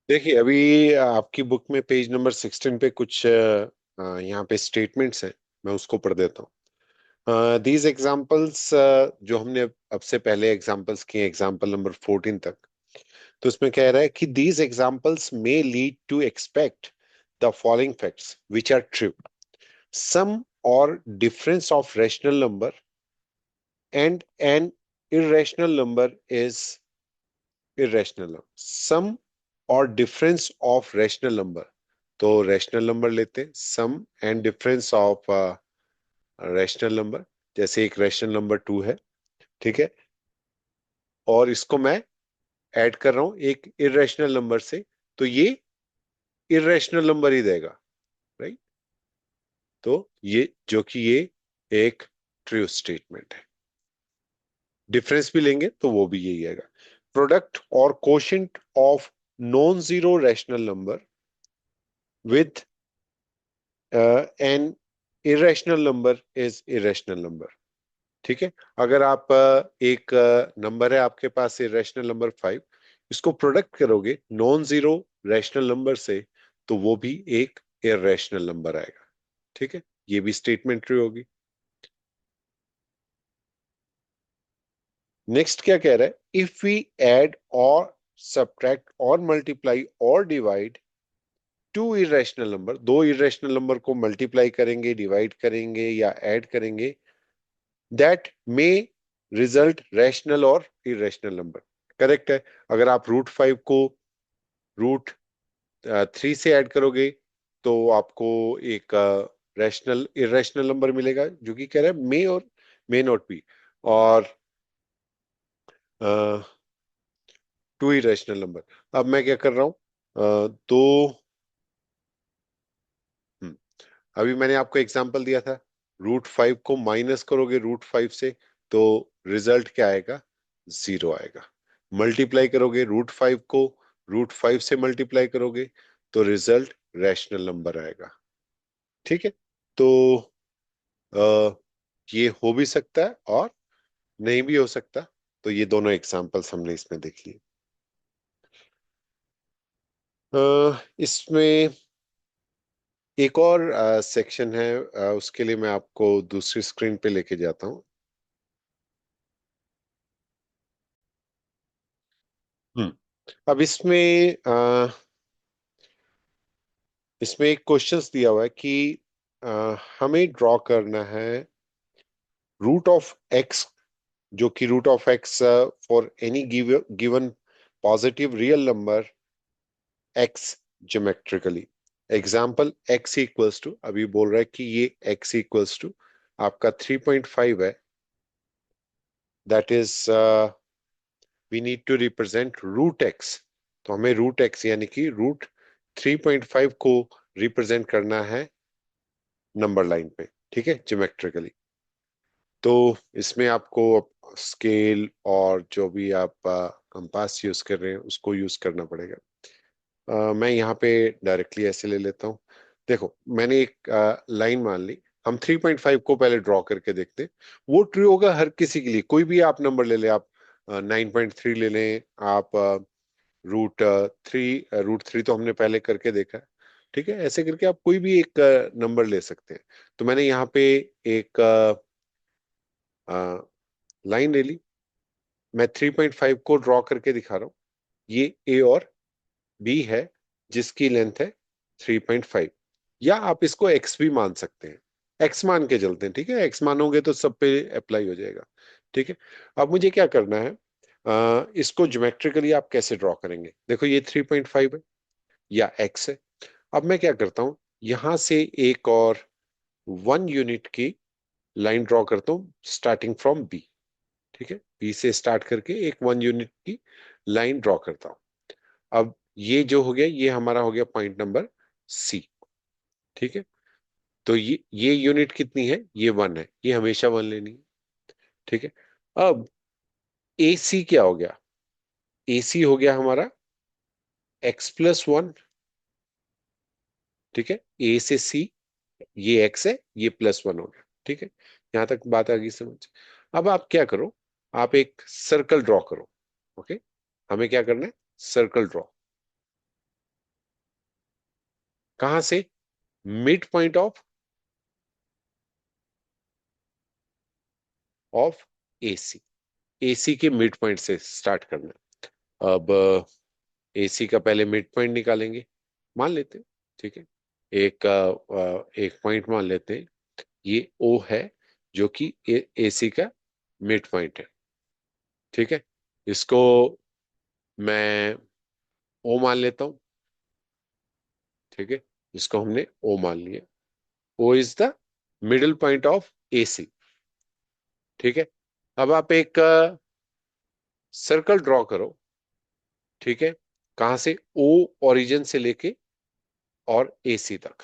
देखिए अभी आपकी बुक में पेज नंबर 16 पे कुछ यहाँ पे स्टेटमेंट्स हैं। मैं उसको पढ़ देता हूँ। दीज एग्जाम्पल्स जो हमने अब से पहले एग्जाम्पल्स किए, एग्जाम्पल नंबर 14 तक, तो उसमें कह रहा है कि these examples may lead to expect the following facts which are true: sum और difference of rational number and an irrational number is irrational number. Sum और डिफरेंस ऑफ रैशनल नंबर, तो रैशनल नंबर लेते हैं, sum and difference of rational number. जैसे एक rational number 2 है, ठीक है, और इसको मैं ऐड कर रहा हूं एक इरेशनल नंबर से, तो ये इरेशनल नंबर ही देगा, राइट। तो ये जो कि ये एक ट्रू स्टेटमेंट है। डिफरेंस भी लेंगे तो वो भी यही आएगा: प्रोडक्ट और quotient of non zero rational number with an irrational number is irrational number. ठीक है, अगर आप एक नंबर है आपके पास इरेशनल नंबर 5, इसको प्रोडक्ट करोगे नॉन जीरो रैशनल नंबर से, तो वो भी एक इरेशनल नंबर आएगा। ठीक है, ये भी स्टेटमेंट ट्रू होगी। नेक्स्ट क्या कह रहा है: इफ वी ऐड और सब्ट्रैक्ट और मल्टीप्लाई और डिवाइड टू इरेशनल नंबर, दो इरेशनल नंबर को मल्टीप्लाई करेंगे, डिवाइड करेंगे या ऐड करेंगे, दैट मे रिजल्ट रैशनल और इरेशनल नंबर। करेक्ट है। अगर आप रूट 5 को रूट 3 से ऐड करोगे तो आपको एक रैशनल इरेशनल नंबर मिलेगा, जो कि कह रहा है मे और मे नॉट बी, और टू इरेशनल नंबर। अब मैं क्या कर रहा हूं, दो, हम्म, अभी मैंने आपको एग्जांपल दिया था, रूट 5 को माइनस करोगे रूट 5 से, तो रिजल्ट क्या आएगा? 0 आएगा। मल्टीप्लाई करोगे रूट 5 को रूट 5 से मल्टीप्लाई करोगे तो रिजल्ट रैशनल नंबर आएगा। ठीक है, तो अ, ये हो भी सकता है और नहीं भी हो सकता। तो ये दोनों एग्जांपल्स हमने इसमें देख लिए। इसमें एक और सेक्शन है, उसके लिए मैं आपको दूसरी स्क्रीन पे लेके जाता हूँ। हम्म अब इसमें एक क्वेश्चंस दिया हुआ है कि हमें ड्रॉ करना है रूट ऑफ एक्स, जो कि root of x for any given positive real number x geometrically. Example x equals to, अभी बोल रहा है कि ये एक्स इक्वल्स टू आपका 3.5 है, that is we need to represent root x. तो हमें रूट एक्स यानी कि रूट 3.5 को रिप्रेजेंट करना है नंबर लाइन पे, ठीक है, ज्योमेट्रिकली। तो इसमें आपको स्केल और जो भी आप कंपास यूज कर रहे हैं उसको यूज करना पड़ेगा। मैं यहाँ पे डायरेक्टली ऐसे ले लेता हूँ। देखो मैंने एक लाइन मान ली, हम 3.5 को पहले ड्रॉ करके देखते हैं। वो ट्रू होगा हर किसी के लिए, कोई भी आप नंबर ले लें, आप 9.3 ले लें, आप रूट थ्री तो हमने पहले करके देखा है। ठीक है, ऐसे करके आप कोई भी एक नंबर ले सकते हैं। तो मैंने यहाँ पे एक लाइन ले ली, मैं 3.5 को ड्रॉ करके दिखा रहा हूँ। ये ए और बी है जिसकी लेंथ है 3.5, या आप इसको एक्स भी मान सकते हैं। एक्स मान के चलते हैं, ठीक है, एक्स मानोगे तो सब पे अप्लाई हो जाएगा। ठीक है, अब मुझे क्या करना है, इसको ज्योमेट्रिकली आप कैसे ड्रॉ करेंगे? देखो ये 3.5 है या एक्स है। अब मैं क्या करता हूं, यहां से एक और 1 यूनिट की लाइन ड्रॉ करता हूं स्टार्टिंग फ्रॉम बी। ठीक है, बी से स्टार्ट करके एक 1 यूनिट की लाइन ड्रॉ करता हूं। अब ये जो हो गया, ये हमारा हो गया पॉइंट नंबर सी। ठीक है, तो ये यूनिट कितनी है? ये 1 है, ये हमेशा 1 लेनी है। ठीक है, अब ए सी क्या हो गया? ए सी हो गया हमारा x+1। ठीक है, ए से सी, ये एक्स है, ये +1 हो गया। ठीक है, यहां तक बात आ गई समझ? अब आप क्या करो, आप एक सर्कल ड्रॉ करो। ओके, हमें क्या करना है? Circle draw. कहां से? Mid point of AC. AC के मिड पॉइंट से स्टार्ट करना है। अब एसी का पहले मिड पॉइंट निकालेंगे, मान लेते हैं। ठीक है, एक पॉइंट मान लेते हैं, ये ओ है, जो कि एसी का मिड पॉइंट है। ठीक है, इसको मैं ओ मान लेता हूं। ठीक है, इसको हमने ओ मान लिया। O is the middle point of AC. ठीक है, अब आप एक सर्कल ड्रॉ करो। ठीक है, कहां से? ओ ओरिजिन से लेके और एसी तक।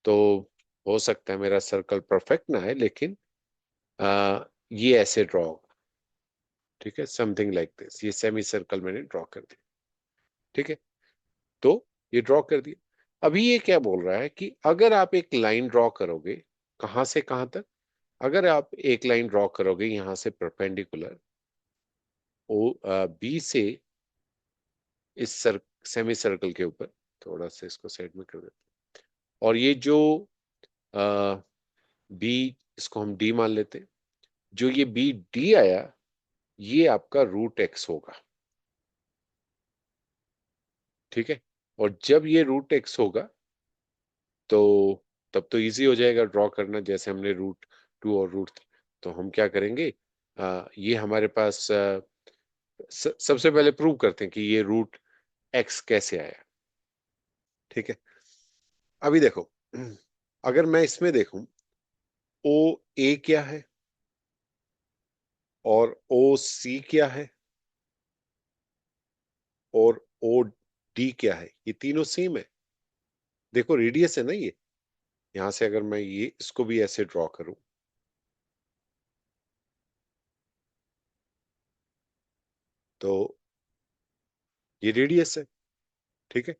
तो हो सकता है मेरा सर्कल परफेक्ट ना है, लेकिन ये ऐसे ड्रॉ होगा। ठीक है, समथिंग लाइक दिस। ये सेमी सर्कल मैंने ड्रॉ कर दिया। ठीक है, तो ये ड्रॉ कर दिया। अभी ये क्या बोल रहा है कि अगर आप एक लाइन ड्रॉ करोगे, कहां से कहां तक? अगर आप एक लाइन ड्रॉ करोगे यहां से परपेंडिकुलर ओ बी से इस सेमी सर्कल के ऊपर, थोड़ा सा इसको साइड में कर देते हैं। और ये जो बी, इसको हम डी मान लेते हैं। जो ये बी डी आया, ये आपका रूट एक्स होगा। ठीक है, और जब ये रूट एक्स होगा, तो तब तो इजी हो जाएगा ड्रॉ करना, जैसे हमने रूट टू और रूट। तो हम क्या करेंगे, ये हमारे पास सबसे पहले प्रूव करते हैं कि ये रूट एक्स कैसे आया। ठीक है, अभी देखो, अगर मैं इसमें देखूं, ओ ए क्या है और ओ सी क्या है और ओ डी क्या है, ये तीनों सेम है। देखो रेडियस है ना ये। यहां से अगर मैं ये इसको भी ऐसे ड्रॉ करूं, तो ये रेडियस है। ठीक है,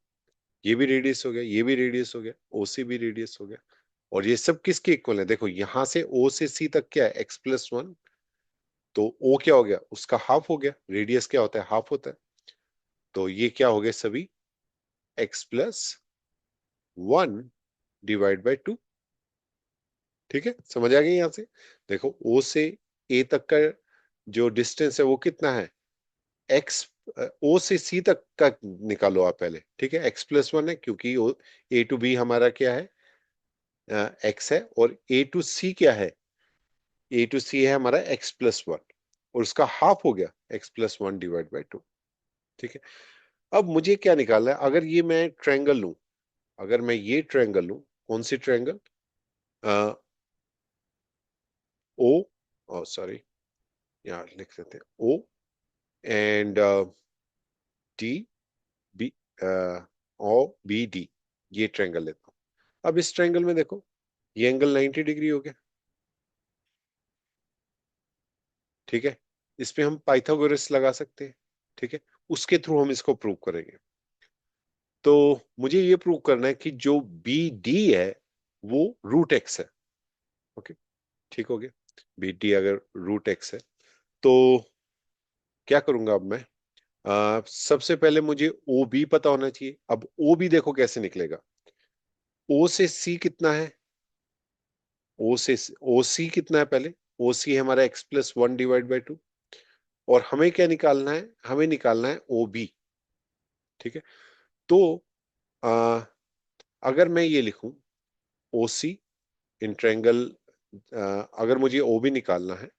ये भी रेडियस हो गया, ये भी रेडियस हो गया, ओ से भी रेडियस हो गया। और ये सब किसके इक्वल है? देखो यहां से ओ से सी तक क्या है? x+1। तो ओ क्या हो गया? उसका हाफ हो गया। रेडियस क्या होता है? हाफ होता है। तो ये क्या हो गए सभी? x+1 divide by 2। ठीक है, समझ आ गई यहां से? देखो ओ से ए तक का जो डिस्टेंस है वो कितना है? एक्स, ओ से सी तक का निकालो आप पहले। ठीक है, x+1 है, क्योंकि ए टू बी हमारा क्या है? एक्स है। और ए टू सी क्या है? ए टू सी है हमारा x+1, और उसका हाफ हो गया x+1 डिवाइड बाई 2। ठीक है, अब मुझे क्या निकालना है? अगर ये मैं ट्रायंगल लूं, अगर मैं ये ट्रायंगल लूं, कौन सी ट्रायंगल? ओ, सॉरी, यहाँ लिख देते हैं O and D, B, O B D, ये ट्रायंगल लेता हूं। अब इस ट्रायंगल में देखो, ये एंगल 90 डिग्री हो गया। ठीक है, इस पे हम पाइथागोरस लगा सकते हैं। ठीक है, उसके थ्रू हम इसको प्रूव करेंगे। तो मुझे ये प्रूव करना है कि जो बी डी है वो रूट एक्स है। ओके, ठीक हो गया। बी डी अगर रूट एक्स है, तो क्या करूंगा अब मैं? सबसे पहले मुझे ओ बी पता होना चाहिए। अब ओ बी देखो कैसे निकलेगा। ओ से सी कितना है? ओ से ओ सी कितना है पहले? ओ सी है हमारा x+1 डिवाइड बाई 2। और हमें क्या निकालना है? हमें निकालना है ओ बी। ठीक है, तो आ, अगर मैं ये लिखूं, ओ सी इन ट्रायंगल, अगर मुझे ओ बी निकालना है,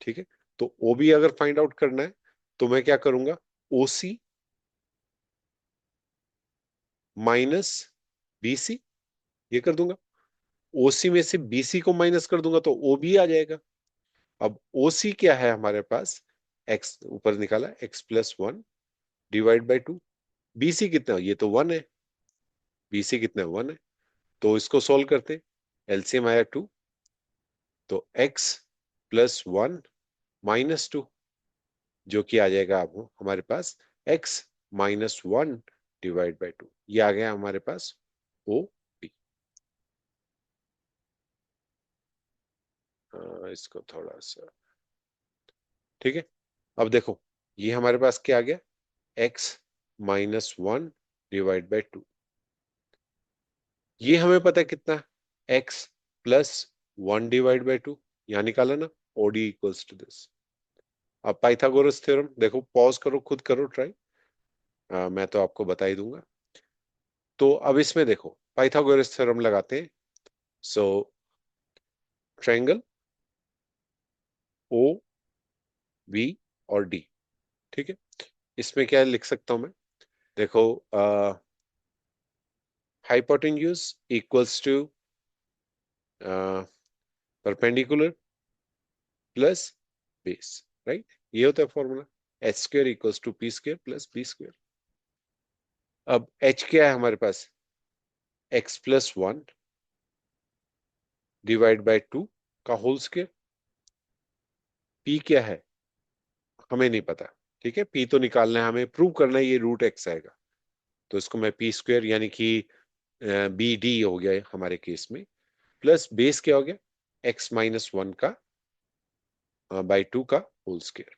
ठीक है, तो ओ बी अगर फाइंड आउट करना है, तो मैं क्या करूंगा? ओ सी माइनस बी सी, ये कर दूंगा। ओसी में से बीसी को माइनस कर दूंगा तो ओबी आ जाएगा। अब ओसी क्या है हमारे पास? एक्स ऊपर निकाला, x+1 डिवाइड बाई 2। बीसी कितना? ये तो 1 है। बीसी कितना? 1 है। तो इसको सोल्व करते, एलसीएम आया 2। तो x+1 -2, जो कि आ जाएगा आपको हमारे पास x-1 डिवाइड बाई 2। ये आ गया हमारे पास ओ बी। इसको थोड़ा सा, ठीक है। अब देखो, ये हमारे पास क्या आ गया? x-1 divide by 2। ये हमें पता है कितना, एक्स प्लस 1/2, यहाँ निकाला ना, ओडी इक्वल्स टू दिस। अब पाइथागोरस थ्योरम देखो, पॉज करो, खुद करो ट्राई, मैं तो आपको बता ही दूंगा। तो अब इसमें देखो पाइथागोरस थ्योरम लगाते हैं। सो ट्रायंगल ओ वी और डी, ठीक है, इसमें क्या लिख सकता हूं मैं, देखो hypotenuse equals to perpendicular plus base, right, ये होता है formula, H square equals to P square plus B square. अब एच क्या है हमारे पास, एक्स प्लस 1 डिवाइड बाय 2 का होल स्क्र। पी क्या है हमें नहीं पता, ठीक है, पी तो निकालना है हमें, प्रूव करना है ये रूट एक्स आएगा, तो इसको मैं पी स्क्वायर यानी कि बी डी हो गया है हमारे केस में, प्लस बेस क्या हो गया, x-1 का बाई 2 का होल स्क्वायर,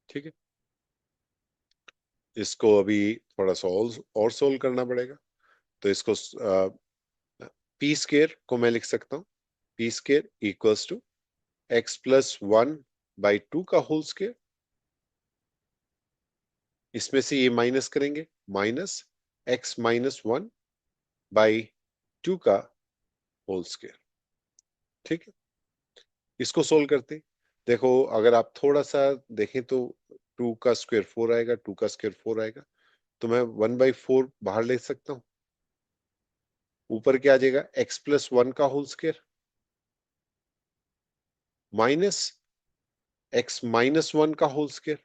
ठीक है। इसको अभी थोड़ा सा और सोल्व करना पड़ेगा, तो इसको पी स्क्वायर को मैं लिख सकता हूँ, P square equals to x+1/2 का होल स्क्वायर, इसमें से ये माइनस करेंगे, माइनस x-1/2 का होल स्क्वायर, ठीक है। इसको सोल्व करते हैं। देखो अगर आप थोड़ा सा देखें तो 2 का स्क्वायर 4 आएगा, 2 का स्क्वायर 4 आएगा, तो मैं 1/4 बाहर ले सकता हूं, ऊपर क्या आ जाएगा, x+1 का होल स्क्वायर माइनस x-1 का होल स्क्वायर,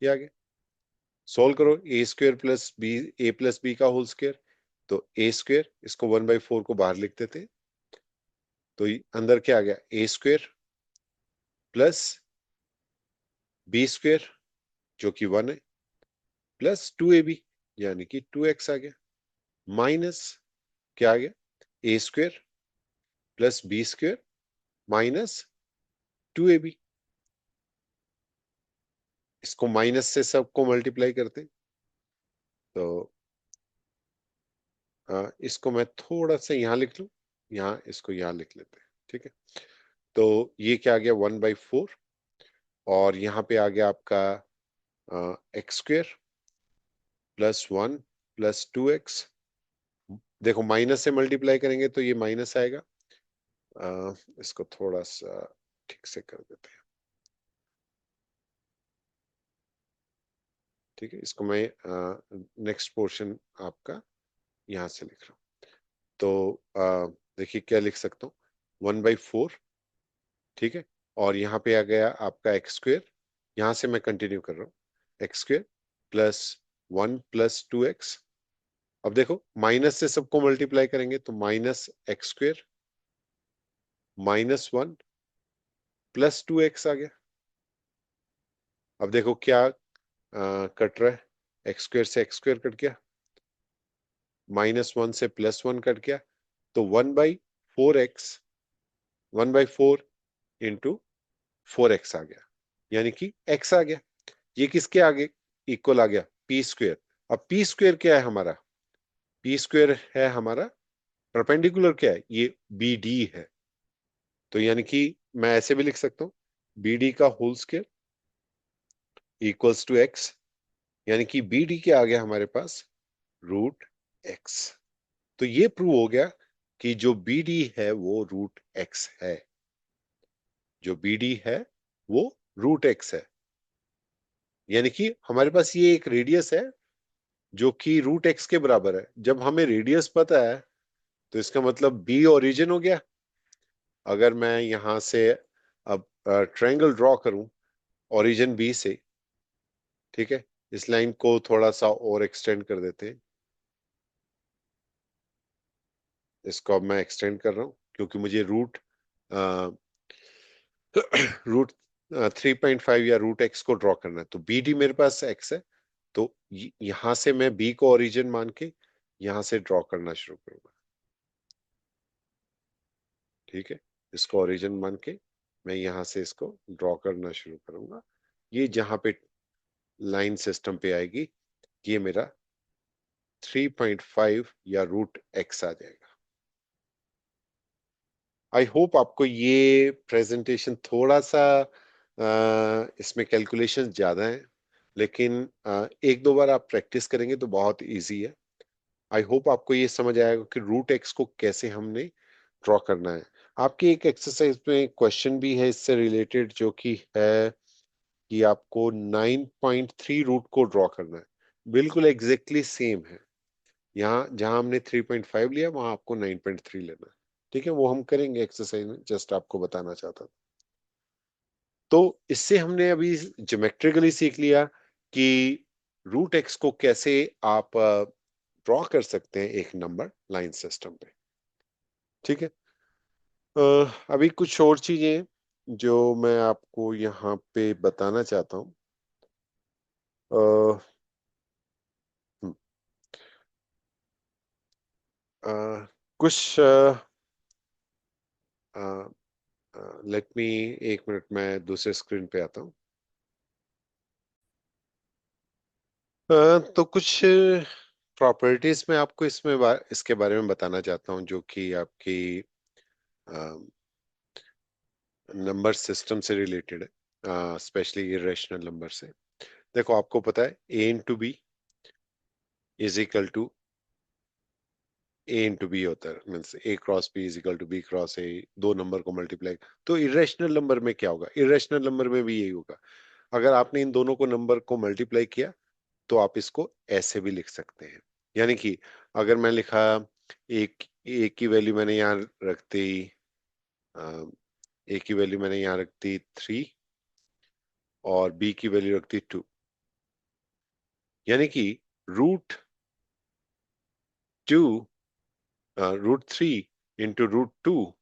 ये आ गया। सोल्व करो, a² + b का होल स्क्वायर, तो a², इसको 1/4 को बाहर लिख देते हैं, तो अंदर क्या आ गया, a² प्लस b² जो कि 1 है, प्लस 2ab यानी कि 2x आ गया, माइनस क्या आ गया, a² plus b² minus 2ab। इसको माइनस से सबको मल्टीप्लाई करते हैं, तो इसको मैं थोड़ा सा यहां लिख लूं, यहाँ इसको यहां लिख लेते हैं, ठीक है। तो ये क्या आ गया, 1/4, और यहाँ पे आ गया आपका x² प्लस 1 प्लस 2x। देखो माइनस से मल्टीप्लाई करेंगे तो ये माइनस आएगा, इसको थोड़ा सा ठीक से कर देते हैं, ठीक है। इसको मैं नेक्स्ट पोर्शन आपका यहां से लिख रहा हूं, तो देखिए क्या लिख सकता हूँ, 1/4, ठीक है, और यहाँ पे आ गया आपका x², यहां से मैं कंटिन्यू कर रहा हूँ, x² प्लस 1 प्लस 2x। अब देखो माइनस से सबको मल्टीप्लाई करेंगे तो माइनस x² -1 प्लस 2x आ गया। अब देखो क्या कट रहा है, x² से x² कट गया, -1 से +1 कट गया, तो 1/4 इंटू 4x आ गया, यानी कि x आ गया। ये किसके आगे इक्वल आ गया, p²। अब p² क्या है हमारा, p² है हमारा परपेंडिकुलर, क्या है ये, बी डी है, तो यानी कि मैं ऐसे भी लिख सकता हूं, बी डी का whole square equals to x, यानी कि बी डी के आ गया हमारे पास √x। तो ये प्रूव हो गया कि जो बी डी है वो √x है, जो बी डी है वो √x है, यानी कि हमारे पास ये एक रेडियस है जो कि √x के बराबर है। जब हमें रेडियस पता है तो इसका मतलब बी ओरिजिन हो गया। अगर मैं यहां से अब ट्रायंगल ड्रॉ करूं ओरिजिन बी से, ठीक है, इस लाइन को थोड़ा सा और एक्सटेंड कर देते हैं, इसको अब मैं एक्सटेंड कर रहा हूं क्योंकि मुझे रूट 3.5 या √x को ड्रॉ करना है, तो बी डी मेरे पास x है, तो यहां से मैं b को ओरिजिन मान के यहां से ड्रॉ करना शुरू करूंगा, ठीक है। इसको ओरिजिन मान के मैं यहां से इसको ड्रॉ करना शुरू करूंगा, ये जहां पे लाइन सिस्टम पे आएगी ये मेरा 3.5 या रूट एक्स आ जाएगा। आई होप आपको ये प्रेजेंटेशन थोड़ा सा इसमें कैलकुलेशन ज्यादा है, लेकिन एक दो बार आप प्रैक्टिस करेंगे तो बहुत इजी है। आई होप आपको ये समझ आएगा कि रूट एक्स को कैसे हमने ड्रॉ करना है। आपकी एक एक्सरसाइज में क्वेश्चन भी है इससे रिलेटेड, जो कि है कि आपको 9.3 रूट को ड्रॉ करना है। बिल्कुल एग्जैक्टली सेम है। यहाँ जहां हमने 3.5 लिया वहां आपको 9.3 लेना है। ठीक है, वो हम करेंगे एक्सरसाइज में, जस्ट आपको बताना चाहता था। तो इससे हमने अभी ज्योमेट्रिकली सीख लिया कि रूट एक्स को कैसे आप ड्रॉ कर सकते हैं एक नंबर लाइन सिस्टम पे। ठीक है। अ, अभी कुछ और चीजें जो मैं आपको यहाँ पे बताना चाहता हूँ। अ, हम्म, अ, कुछ लेट मी, एक मिनट मैं दूसरे स्क्रीन पे आता हूँ। तो कुछ प्रॉपर्टीज में आपको इसके बारे में बताना चाहता हूँ, जो कि आपकी नंबर सिस्टम से रिलेटेड है, स्पेशली इरेशनल नंबर से। देखो, आपको पता है A into B is equal to A into B होता है, means A cross B is equal to B cross A. दो नंबर को मल्टीप्लाई, तो इरेशनल नंबर में क्या होगा? इरेशनल नंबर में भी यही होगा। अगर आपने इन दोनों को नंबर को मल्टीप्लाई किया तो आप इसको ऐसे भी लिख सकते हैं। यानी कि अगर मैं लिखा एक की वैल्यू मैंने यहाँ रख दी, ए की वैल्यू मैंने यहाँ रख दी 3 और बी की वैल्यू रख दी 2, यानी कि root 2 root 3 into root 2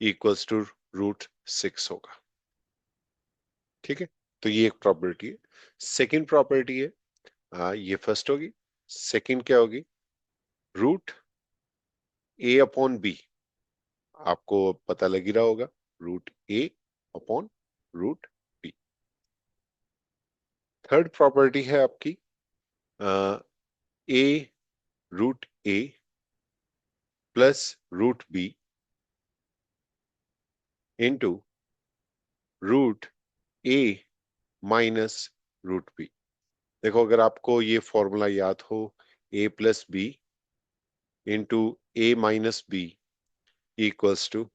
equals to root 6 होगा। ठीक है, तो ये एक प्रॉपर्टी है। सेकंड प्रॉपर्टी है, ये फर्स्ट होगी। सेकंड क्या होगी? रूट ए अपॉन बी, आपको पता लग ही रहा होगा, root A upon root B. Third property है आपकी A root A plus root B into root A minus root B. देखो, अगर आपको ये फॉर्मूला याद हो, A plus B into A minus B equals to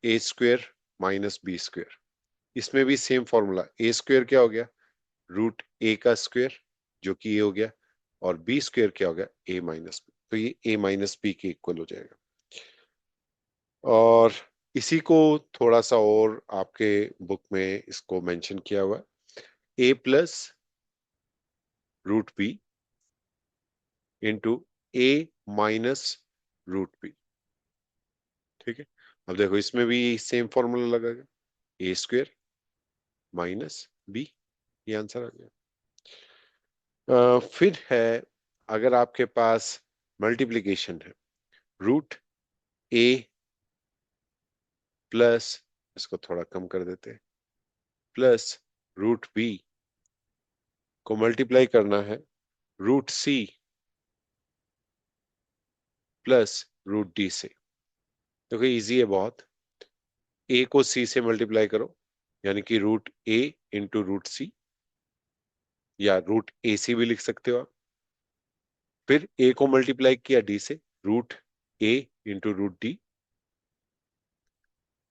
A square minus B square. इसमें भी सेम फॉर्मूला, ए स्क्वेयर क्या हो गया? रूट ए का स्क्वेयर, जो कि ए हो गया, और बी स्क्वेयर क्या हो गया? ए माइनस बी। तो ये ए माइनस बी के इक्वल हो जाएगा। और इसी को थोड़ा सा और आपके बुक में इसको मेंशन किया हुआ है, A plus root B into A minus root B. ठीक है, अब देखो इसमें भी सेम फॉर्मूला लगेगा, ए स्क्वेयर माइनस बी, ये आंसर आ गया। फिर है, अगर आपके पास मल्टीप्लिकेशन है, रूट ए प्लस, इसको थोड़ा कम कर देते हैं, प्लस रूट बी को मल्टीप्लाई करना है root C plus root D से। देखो इजी है बहुत, ए को सी से मल्टीप्लाई करो, यानी कि रूट ए इंटू रूट सी, या रूट ए सी भी लिख सकते हो आप। फिर ए को मल्टीप्लाई किया डी से, root A into root D.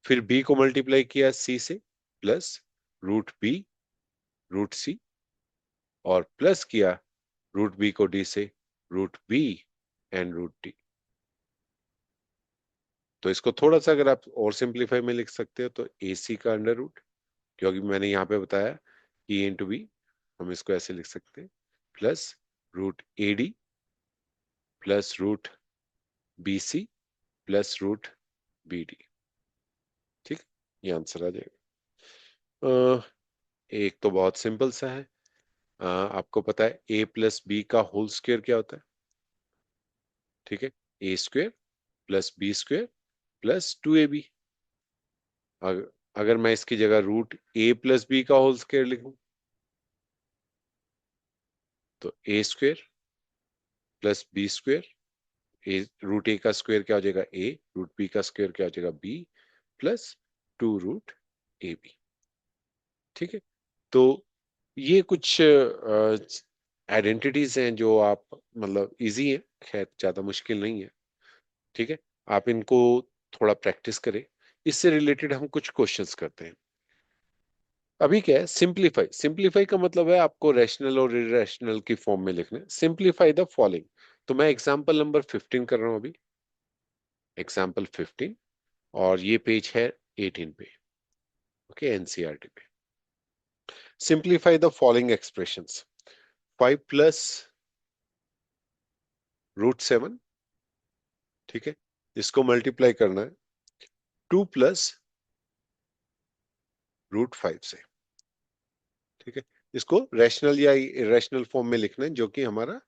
फिर बी को मल्टीप्लाई किया सी से, plus root B root C, और प्लस किया रूट बी को डी से, root B and root D. तो इसको थोड़ा सा अगर आप और सिंप्लीफाई में लिख सकते हो तो ए सी का अंडर रूट, क्योंकि मैंने यहाँ पे बताया कि ए इंटू बी, हम इसको ऐसे लिख सकते हैं, plus root A D plus root B C plus root B D. ठीक, ये आंसर आ जाएगा। एक तो बहुत सिंपल सा है, आपको पता है ए प्लस बी का होल स्क्वायर क्या होता है? ठीक है, A square plus B square plus 2ab। अगर अगर मैं इसकी जगह रूट ए प्लस बी का होल स्क्वायर लिखूं तो A square plus B square, A root A का स्क्वायर क्या हो जाएगा ए, रूट बी का स्क्वायर क्या हो जाएगा B, plus 2 root A B. ठीक है, तो ये कुछ आइडेंटिटीज हैं जो आप मतलब इजी है, खैर ज्यादा मुश्किल नहीं है। ठीक है, आप इनको थोड़ा प्रैक्टिस करें। इससे रिलेटेड हम कुछ क्वेश्चंस करते हैं। अभी क्या है, सिंपलीफाई। सिंपलीफाई का मतलब है आपको रैशनल और इरेशनल की फॉर्म में लिखना है। Simplify the following. तो मैं एग्जांपल नंबर 15 कर रहा हूं अभी, एग्जांपल 15, और ये पेज है 18 पे, ओके, एनसीईआरटी पे। Simplify the following expressions. 5 plus root 7, ठीक है, इसको मल्टीप्लाई करना है 2 प्लस रूट 5 से। ठीक है, इसको रैशनल या इरेशनल फॉर्म में लिखना है, जो कि हमारा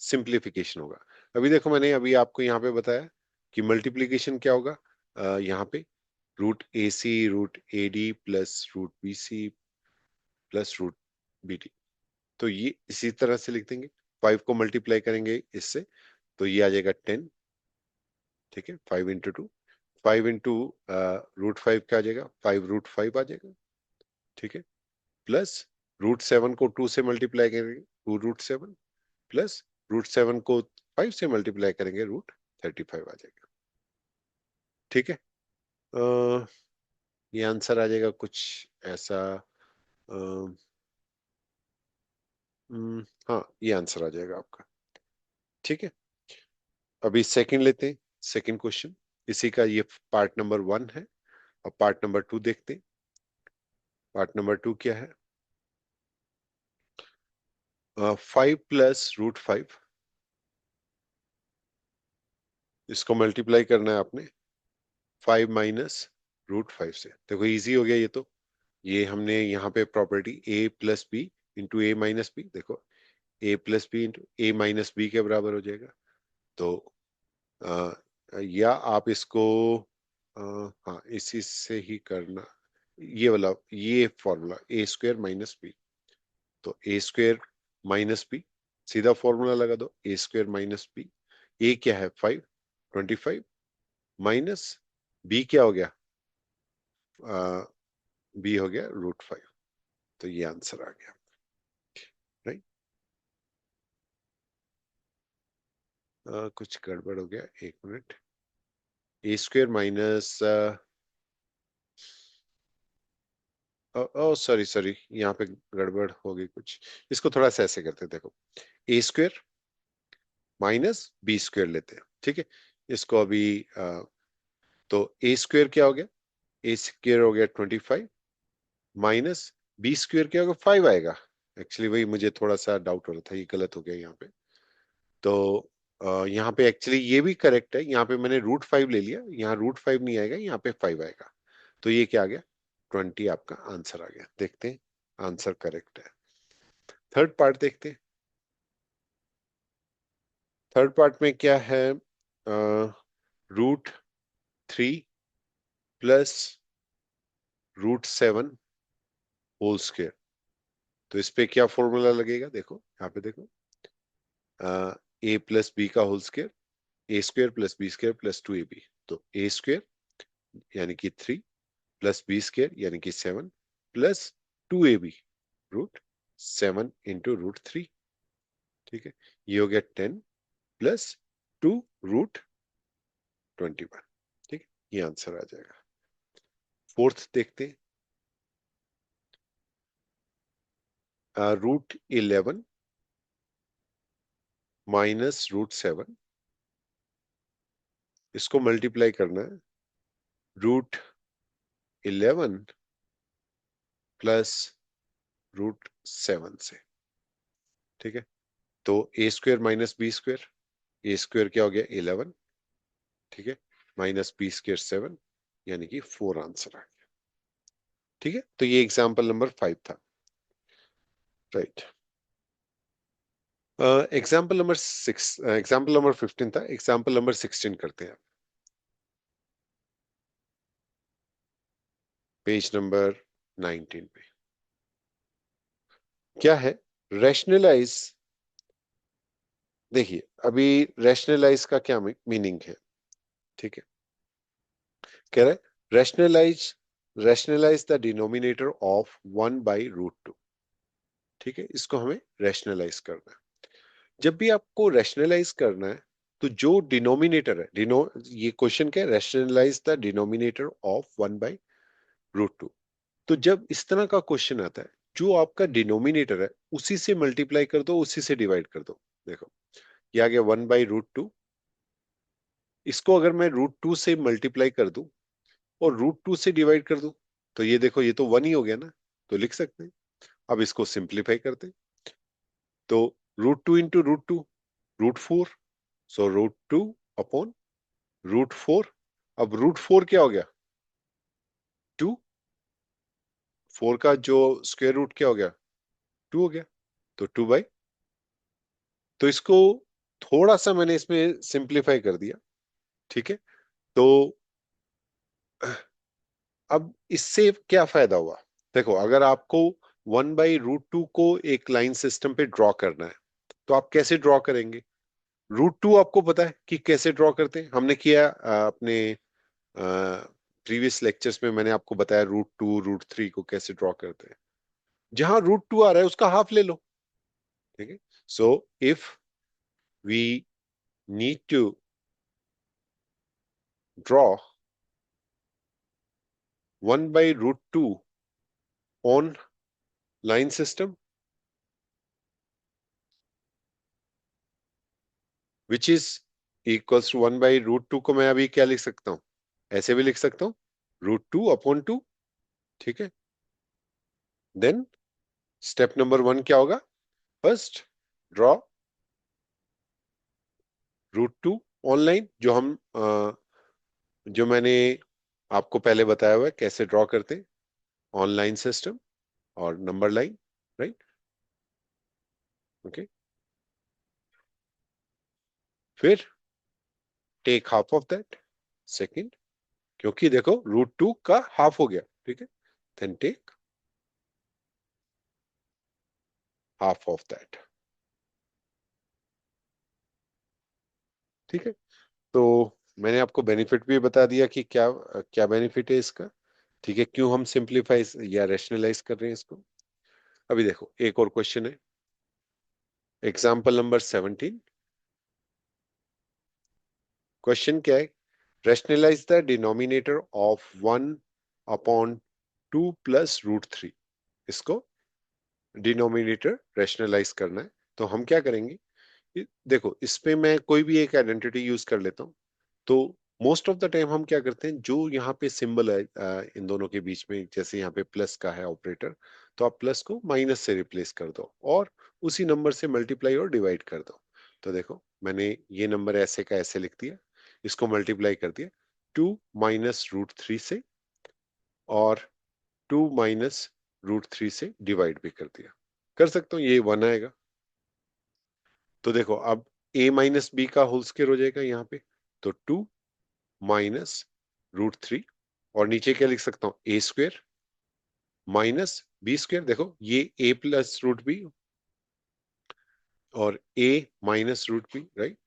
सिंप्लीफिकेशन होगा। अभी देखो, मैंने अभी आपको यहाँ पे बताया कि मल्टीप्लीकेशन क्या होगा। यहाँ पे root AC root AD plus root BC plus root BD। तो ये इसी तरह से लिख देंगे। 5 को मल्टीप्लाई करेंगे इससे, तो ये आ जाएगा 10। ठीक है, 5 × 2, 5 × रूट 5 क्या आ जाएगा, 5 √5 आ जाएगा। ठीक है, प्लस रूट 7 को 2 से मल्टीप्लाई करेंगे, 2 √7, प्लस रूट 7 को 5 से मल्टीप्लाई करेंगे, रूट 35 आ जाएगा। ठीक है, अ, ये आंसर आ जाएगा कुछ ऐसा। अ, हाँ, ये आंसर आ जाएगा आपका। ठीक है, अभी सेकंड लेते हैं, सेकंड क्वेश्चन। इसी का ये पार्ट नंबर 1 है। अब पार्ट नंबर 2 देखते हैं। पार्ट नंबर 2 क्या है। 5 प्लस रूट 5, इसको मल्टीप्लाई करना है आपने 5 माइनस रूट 5 से। देखो इजी हो गया ये तो। ये हमने यहाँ पे प्रॉपर्टी A+B × A-B, देखो A+B × A-B के बराबर हो जाएगा। तो आ, या आप इसको आ, हाँ, इसी से ही करना, ये वाला, ये फॉर्मूला A² - B। तो A² - B, सीधा फॉर्मूला लगा दो, A² - B। ए क्या है 5, 25, माइनस बी क्या हो गया, बी हो गया रूट 5। तो ये आंसर आ गया, राइट। कुछ गड़बड़ हो गया, 1 मिनट। A² ओ सॉरी सॉरी, यहाँ पे गड़बड़ हो गई कुछ। इसको थोड़ा सा ऐसे करते हैं, देखो A² - B² लेते हैं। ठीक है, इसको अभी तो A² क्या हो गया, A² हो गया 25, माइनस B² क्या होगा 5 आएगा। एक्चुअली वही मुझे थोड़ा सा डाउट हो रहा था, ये गलत हो गया यहाँ पे। तो यहाँ पे एक्चुअली ये भी करेक्ट है, यहाँ पे मैंने रूट 5 ले लिया, यहाँ रूट 5 नहीं आएगा, यहाँ पे 5 आएगा। तो ये क्या आ गया, 20 आपका आंसर आ गया। देखते हैं आंसर करेक्ट है। थर्ड पार्ट देखते हैं। थर्ड पार्ट में क्या है, root 3 plus root 7 whole square. तो इस पे क्या फॉर्मूला लगेगा, देखो यहाँ पे देखो, A+B का whole square, A² + B² + 2AB। तो A² यानी कि 3, प्लस B² यानी कि 7, प्लस 2AB रूट 7 × रूट 3। ठीक है, ये हो गया 10 प्लस 2 √21। ठीक है, ये आंसर आ जाएगा। फोर्थ देखते हैं, रूट 11 माइनस रूट 7, इसको मल्टीप्लाई करना है रूट 11 प्लस रूट 7 से। ठीक है, तो A² - B², A² क्या हो गया 11, ठीक है, माइनस B² 7, यानी कि 4 आंसर आ गया। ठीक है, तो ये एग्जाम्पल नंबर 5 था, राइट। एग्जाम्पल नंबर 15 था, एग्जाम्पल नंबर 16 करते हैं। पेज नंबर 19 पे क्या है, रैशनलाइज देखिए अभी रैशनलाइज का क्या मीनिंग है, ठीक है। कह रहा है rationalise, rationalise the denominator of 1/√2, ठीक है। इसको हमें रैशनलाइज करना है। जब भी आपको रैशनलाइज करना है तो जो डिनोमिनेटर है, ये क्वेश्चन क्या है, रैशनलाइज द डिनोमिनेटर ऑफ 1/√2। तो जब इस तरह का क्वेश्चन आता है, जो आपका डिनोमिनेटर है उसी से मल्टीप्लाई कर दो, उसी से डिवाइड कर दो। देखो ये आ गया 1/√2, इसको अगर मैं √2 से मल्टीप्लाई कर दूं और √2 से डिवाइड कर दूं, तो ये देखो ये तो 1 ही हो गया ना, तो लिख सकते हैं। अब इसको सिंप्लीफाई करते हैं, तो √2 इंटू √2, √4, सो √2 अपॉन √4। अब √4 क्या हो गया, 2, 4 का जो स्क्वायर रूट क्या हो गया, 2 हो गया, तो 2/। तो इसको थोड़ा सा मैंने इसमें सिंप्लीफाई कर दिया, ठीक है। तो अब इससे क्या फायदा हुआ, देखो अगर आपको 1/√2 को एक लाइन सिस्टम पे ड्रॉ करना है, तो आप कैसे ड्रॉ करेंगे। √2 आपको पता है कि कैसे ड्रॉ करते हैं, हमने किया अपने प्रीवियस लेक्चर्स में, मैंने आपको बताया √2 √3 को कैसे ड्रॉ करते हैं। जहां √2 आ रहा है उसका हाफ ले लो, ठीक है। So if we need to draw 1/√2 on line system which is equals to 1/√2, को मैं अभी क्या लिख सकता हूं, ऐसे भी लिख सकता हूं, √2/2, ठीक है। देन स्टेप नंबर 1 क्या होगा, फर्स्ट ड्रॉ √2 ऑनलाइन, जो हम जो मैंने आपको पहले बताया हुआ है कैसे ड्रॉ करते हैं, ऑनलाइन सिस्टम और नंबर लाइन, राइट, ओके। फिर take half of that, second, क्योंकि देखो √2 का हाफ हो गया, ठीक है। Then take half of that, ठीक है। तो मैंने आपको बेनिफिट भी बता दिया कि क्या क्या बेनिफिट है इसका, ठीक है, क्यों हम सिंप्लीफाई या रैशनलाइज कर रहे हैं इसको। अभी देखो एक और क्वेश्चन है, एग्जाम्पल नंबर 17। क्वेश्चन क्या है, rationalise the denominator of 1/2 plus √3। इसको डिनोमिनेटर रैशनलाइज करना है, तो हम क्या करेंगे, देखो इस पे मैं कोई भी एक आइडेंटिटी यूज कर लेता हूँ। तो मोस्ट ऑफ द टाइम हम क्या करते हैं, जो यहाँ पे सिंबल है इन दोनों के बीच में, जैसे यहाँ पे प्लस का है ऑपरेटर, तो आप प्लस को माइनस से रिप्लेस कर दो और उसी नंबर से मल्टीप्लाई और डिवाइड कर दो। तो देखो मैंने ये नंबर ऐसे का ऐसे लिख दिया, इसको मल्टीप्लाई कर दिया 2 - √3 से, और 2 - √3 से डिवाइड भी कर दिया, कर सकता हूँ, ये 1 आएगा। तो देखो अब a - b का होल स्क्वायर हो जाएगा यहाँ पे, तो 2 - √3, और नीचे क्या लिख सकता हूं, a² - b²। देखो ये a प्लस रूट बी और a minus root B, right.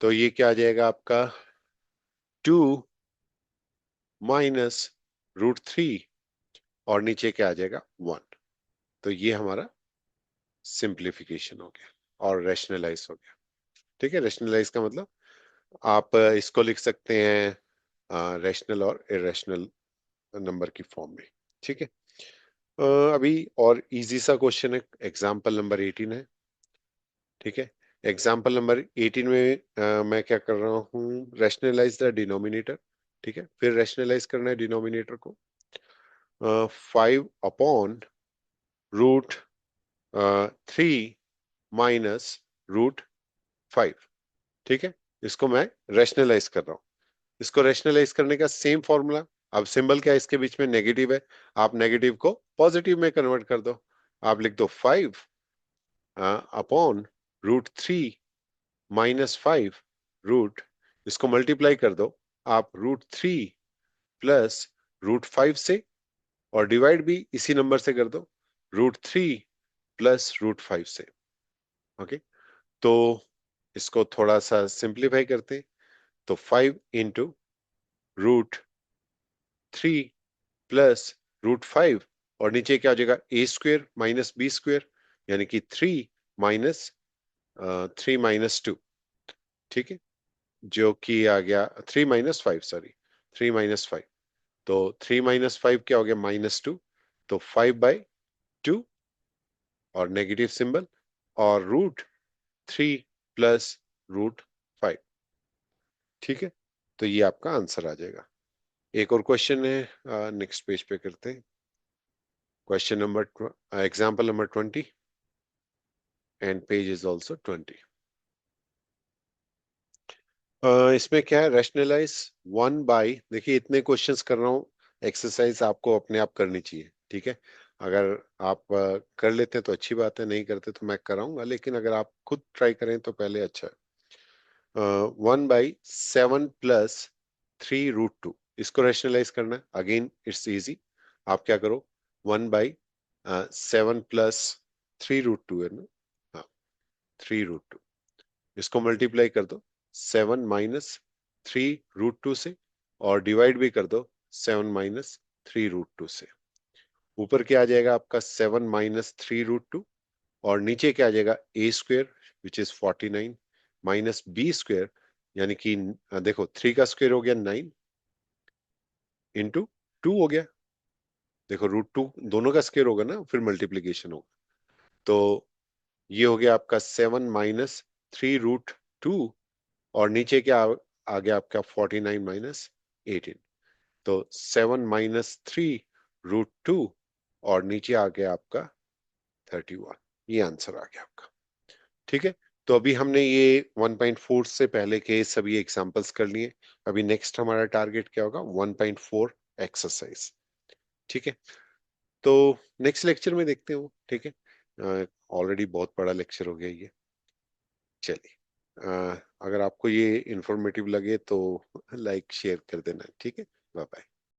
तो ये क्या आ जाएगा आपका, 2 - √3, और नीचे क्या आ जाएगा, 1। तो ये हमारा सिंप्लीफिकेशन हो गया और रैशनलाइज हो गया, ठीक है। रैशनलाइज का मतलब आप इसको लिख सकते हैं रैशनल और इरेशनल नंबर की फॉर्म में, ठीक है। अभी और इजी सा क्वेश्चन है, एग्जाम्पल नंबर 18 है, ठीक है। एग्जाम्पल नंबर 18 में मैं क्या कर रहा हूँ, रैशनलाइज द डिनोमिनेटर, ठीक है। फिर रैशनलाइज करना है डिनोमिनेटर को, 5/√3 -√5, ठीक है। इसको मैं रैशनलाइज कर रहा हूँ। इसको रैशनलाइज करने का सेम फॉर्मूला, अब सिंबल क्या है इसके बीच में, नेगेटिव है, आप नेगेटिव को पॉजिटिव में कन्वर्ट कर दो। आप लिख दो 5/√3 -5 रूट, इसको मल्टीप्लाई कर दो आप √3 प्लस √5 से, और डिवाइड भी इसी नंबर से कर दो, √3 प्लस √5 से, ओके। तो इसको थोड़ा सा सिंप्लीफाई करते हैं, तो 5 इंटू √3 प्लस √5, और नीचे क्या हो जाएगा, a² माइनस b², यानी कि 3 ठीक है, जो कि आ गया 3 - 5, सॉरी 3 - 5, तो 3 - 5 क्या हो गया, -2, तो 5/2 और नेगेटिव सिंबल, और √3 प्लस √5। ठीक है, तो ये आपका आंसर आ जाएगा। एक और क्वेश्चन है, नेक्स्ट पेज पे करते हैं। Question number example number 20 and page is also 20। इसमें क्या है, रैशनलाइज 1/, देखिए इतने क्वेश्चंस कर रहा हूँ, एक्सरसाइज आपको अपने आप करनी चाहिए। ठीक है, अगर आप कर लेते हैं तो अच्छी बात है, नहीं करते तो मैं कराऊंगा, लेकिन अगर आप खुद ट्राई करें तो पहले अच्छा है। 1/7 प्लस 3√2, इसको रैशनलाइज करना है, अगेन इट्स इजी। आप क्या करो, 1/7 प्लस 3√2 है ना, हाँ 3√2, इसको मल्टीप्लाई कर दो 7 - 3√2 से, और डिवाइड भी कर दो 7 - 3√2 से। ऊपर क्या आ जाएगा आपका 7 - 3√2, और नीचे क्या आ जाएगा a² which is 49 minus b², यानी कि देखो 3 का स्क्वायर हो गया 9 इंटू 2 हो गया, देखो √2 दोनों का स्क्वायर होगा ना, फिर मल्टीप्लीकेशन होगा, तो ये हो गया आपका 7 - 3√2, और नीचे क्या आ गया आपका 49 माइनस 18, तो 7 - 3√2, और नीचे आ गया आपका 31। ये आंसर आ गया आपका। ठीक है, तो अभी हमने ये 1.4 से पहले के सभी एग्जांपल्स कर लिए। अभी नेक्स्ट हमारा टारगेट क्या होगा, 1.4 एक्सरसाइज। ठीक है, तो नेक्स्ट लेक्चर में देखते हैं वो। ठीक है, ऑलरेडी बहुत बड़ा लेक्चर हो गया ये। चलिए, अगर आपको ये इंफॉर्मेटिव लगे तो लाइक शेयर कर देना। ठीक है, बाय बाय।